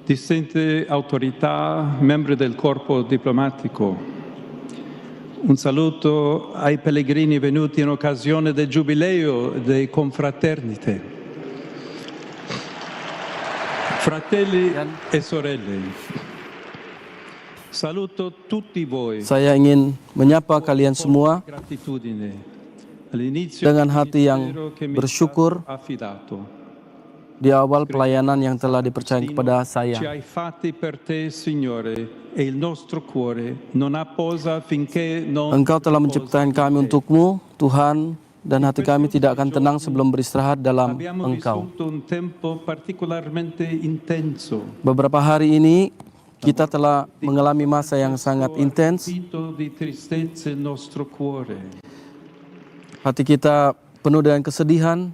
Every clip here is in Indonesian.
Distinte autorità, membri del corpo diplomatico, un saluto ai pellegrini venuti in occasione del Giubileo dei Confraternite. Fratelli e sorelle, saluto tutti voi. Saya ingin menyapa kalian semua Gratitudine all'inizio dengan hati yang del ministero che mi è bersyukur stato affidato. di awal pelayanan yang telah dipercayakan kepada Ci saya. hai fatti per te, Signore, e il nostro cuore non apposa finché non Engkau telah menciptakan kami untukmu, Tuhan, dan hati kami tidak akan tenang sebelum beristirahat dalam abbiamo Engkau. vissuto un tempo particolarmente intenso. Beberapa hari ini kita telah mengalami masa yang sangat intens. Vito di tristezza il nostro cuore. Hati kita penuh dengan kesedihan.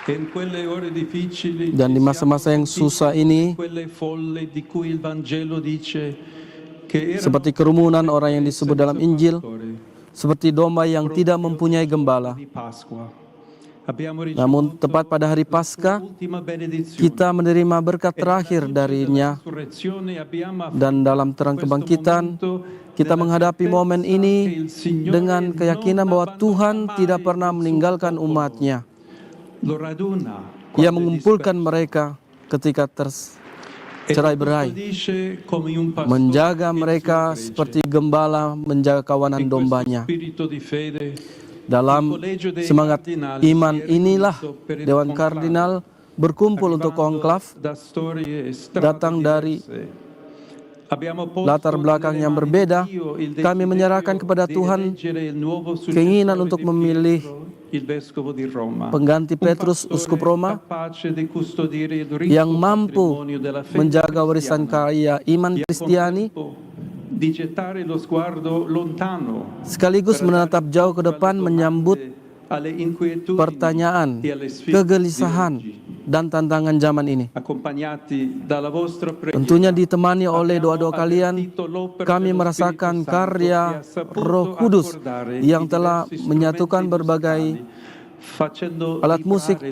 E in quelle ore difficili Dan di ci masa-masa siamo yang susah ini, quelle folle di cui il Vangelo dice che erano seperti kerumunan orang yang disebut dalam Injil, seperti domba yang tidak mempunyai gembala. di Pasqua. Abbiamo Namun tepat pada hari Paskah, l'ultima benedizione. kita menerima berkat terakhir darinya, Resurrezione abbiamo dan dalam terang kebangkitan, kita menghadapi momen ini dengan keyakinan bahwa Tuhan tidak pernah meninggalkan umatnya. lo raduna. Ia mengumpulkan mereka ketika tercerai-berai, Dice come un pastore menjaga mereka seperti gembala menjaga kawanan dombanya. spirito di fede. Dalam semangat iman inilah Dewan Kardinal berkumpul untuk konklav, Da storie datang dari latar belakang yang berbeda. Kami menyerahkan kepada Tuhan keinginan untuk memilih il vescovo di Roma, pengganti Petrus, uskup Roma, capace di custodire il yang ricco mampu patrimonio della fede menjaga warisan kaya iman Kristiani, di gettare lo sguardo lontano sekaligus menatap jauh ke depan menyambut alle inquietudini pertanyaan, e alle sfide kegelisahan, dan tantangan zaman ini. accompagnati dalla vostra preghiera. Tentunya ditemani oleh doa-doa kalian, kami merasakan karya Roh Kudus yang telah menyatukan berbagai alat musik,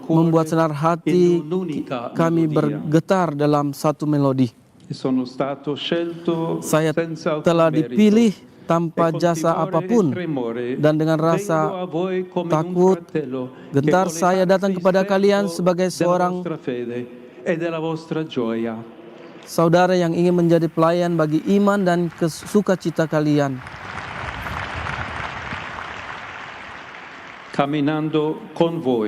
membuat senar hati kami bergetar dalam satu melodi. Saya telah dipilih tanpa jasa apapun, dan dengan rasa takut, gentar saya datang kepada kalian sebagai seorang saudara yang ingin menjadi pelayan bagi iman dan sukacita kalian.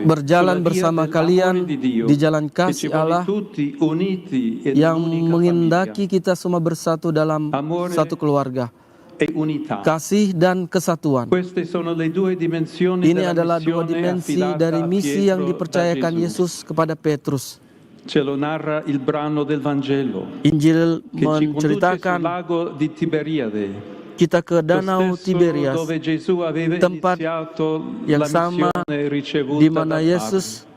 Berjalan bersama kalian di jalan kasih Allah yang menghendaki kita semua bersatu dalam satu keluarga. Kasih dan kesatuan. Ini adalah dua dimensi dari misi yang dipercayakan Yesus kepada Petrus. Injil menceritakan kita ke Danau Tiberias, tempat yang sama di mana Yesus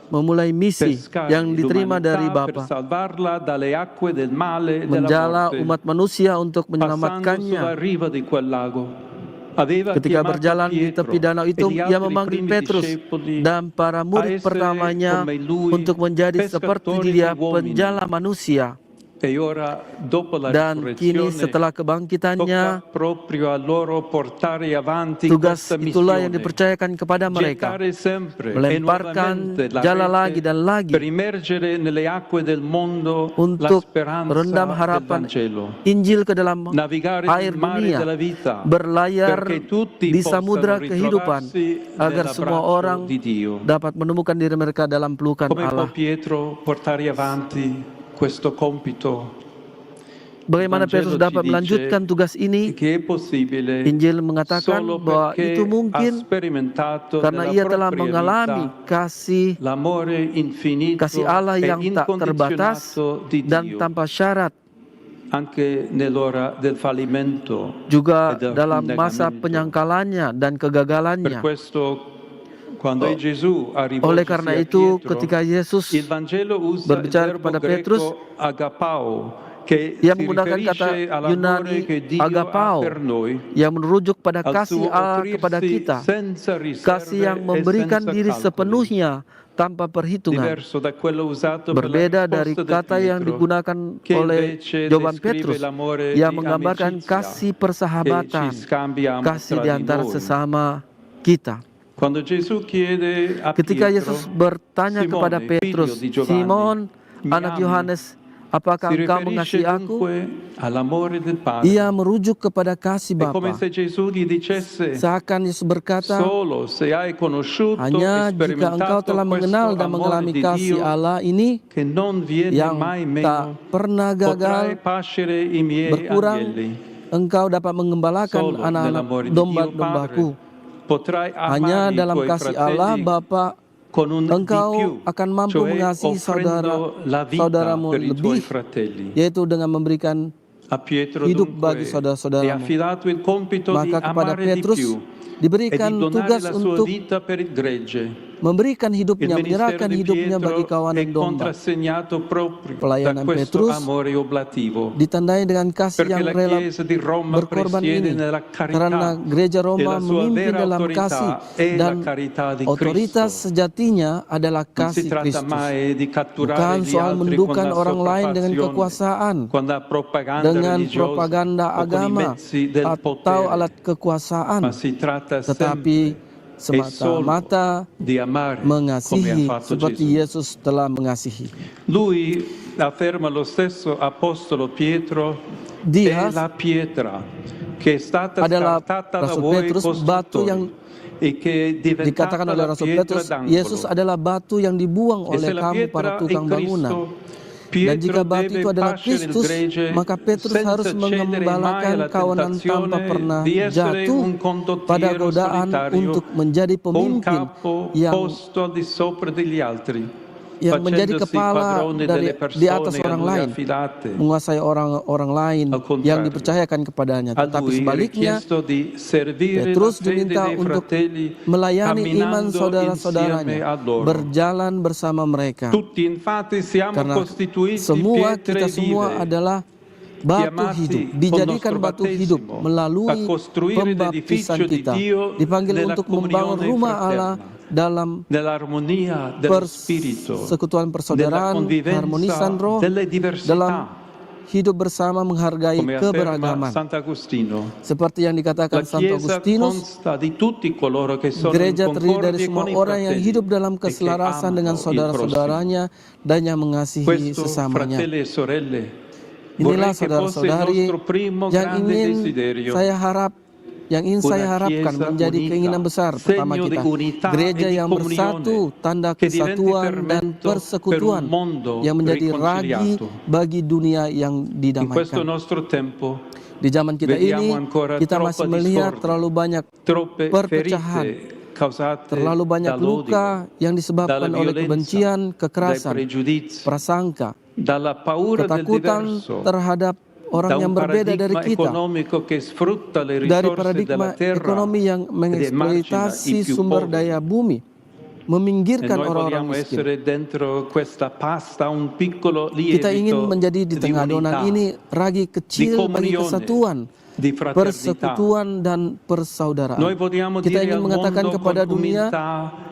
memulai misi yang diterima dari Bapa, menjala umat manusia untuk menyelamatkannya. Ketika berjalan di tepi danau itu, ia memanggil Petrus dan para murid pertamanya untuk menjadi seperti dia, penjala manusia. Dan kini setelah kebangkitannya, tugas itulah yang dipercayakan kepada mereka, melemparkan jala lagi dan lagi untuk merendam harapan Injil ke dalam air dunia, berlayar di samudra kehidupan, agar semua orang dapat menemukan diri mereka dalam pelukan Allah. Bagaimana Petrus dapat melanjutkan tugas ini? Injil mengatakan bahwa itu mungkin karena ia telah mengalami kasih Allah yang tak terbatas dan tanpa syarat, juga dalam masa penyangkalannya dan kegagalannya. Oleh karena itu, ketika Yesus berbicara kepada Petrus, Ia menggunakan kata Yunani agapao yang merujuk pada kasih Allah kepada kita, kasih yang memberikan diri sepenuhnya tanpa perhitungan. Berbeda dari kata yang digunakan oleh jawaban Petrus yang menggambarkan kasih persahabatan, kasih di antara sesama kita. Ketika Yesus bertanya kepada Petrus, "Simon, anak Yohanes, apakah engkau mengasihi aku?" Ia merujuk kepada kasih Bapa. Seakan Yesus berkata, hanya jika engkau telah mengenal dan mengalami kasih Allah ini yang tak pernah gagal berkurang, engkau dapat mengembalakan anak-anak domba-dombaku. Hanya dalam kasih Allah Bapa engkau akan mampu mengasihi saudaramu lebih, yaitu dengan memberikan hidup bagi saudara-saudaramu. Maka kepada Petrus diberikan tugas untuk memberikan hidupnya, menyerahkan hidupnya bagi kawanan domba. Pelayanan Petrus ditandai dengan kasih yang rela berkorban ini, karena gereja Roma memimpin dalam kasih dan otoritas sejatinya adalah kasih Kristus. Bukan soal menundukkan orang lain dengan kekuasaan, dengan propaganda agama atau alat kekuasaan, tetapi semata-mata mengasihi seperti Yesus telah mengasihi. Lui afferma lo stesso apostolo Pietro, è la pietra che è stata scartata da voi costruttori e che è dikatakan oleh Rasul Petrus, Yesus adalah batu yang dibuang oleh kamu para tukang bangunan. Dan jika batu itu adalah Kristus, maka Petrus harus mengembalakan kawanan tanpa pernah jatuh pada godaan untuk menjadi pemimpin yang menjadi kepala di atas orang lain, menguasai orang lain yang dipercayakan kepadanya. Tetapi sebaliknya, Petrus diminta untuk melayani iman saudara-saudaranya, berjalan bersama mereka. Karena kita semua adalah batu hidup, dijadikan batu hidup melalui pembaptisan kita, dipanggil untuk membangun rumah Allah dalam persekutuan persaudaraan, harmonisan roh, dalam hidup bersama menghargai keberagaman. Seperti yang dikatakan Santo Agustinus, gereja terdiri dari semua orang yang hidup dalam keselarasan dengan saudara-saudaranya dan yang mengasihi sesamanya. Inilah saudara-saudari yang ingin saya harapkan menjadi keinginan besar pertama kita. Gereja yang bersatu, tanda kesatuan dan persekutuan yang menjadi ragi bagi dunia yang didamaikan. Di zaman kita ini, kita masih melihat terlalu banyak perpecahan, terlalu banyak luka yang disebabkan oleh kebencian, kekerasan, prasangka, ketakutan terhadap orang yang berbeda dari kita, dari paradigma ekonomi yang mengeksploitasi sumber daya bumi, meminggirkan orang-orang miskin. Kita ingin menjadi di tengah adonan ini ragi kecil bagi kesatuan, persekutuan dan persaudaraan. Kita ingin mengatakan kepada dunia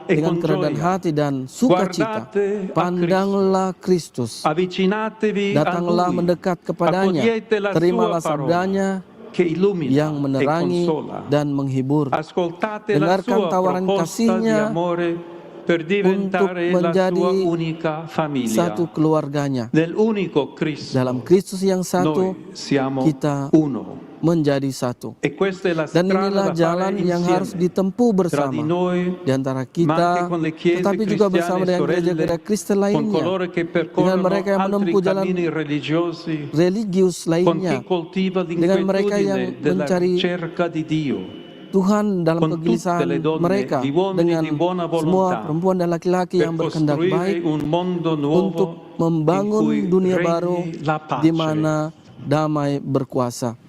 dengan kerendahan hati dan sukacita, pandanglah Kristus, datanglah mendekat kepadanya, terimalah sabdanya yang menerangi dan menghibur. Dengarkan tawaran kasih-Nya untuk menjadi satu keluarganya. Dalam Kristus yang satu, kita menjadi satu. Dan inilah jalan yang harus ditempuh bersama di antara kita, tetapi juga bersama dengan gereja-gereja Kristen lainnya, dengan mereka yang menempuh jalan religius lainnya, dengan mereka yang mencari Tuhan dalam kegelisahan mereka, dengan semua perempuan dan laki-laki yang berkehendak baik untuk membangun dunia baru di mana damai berkuasa.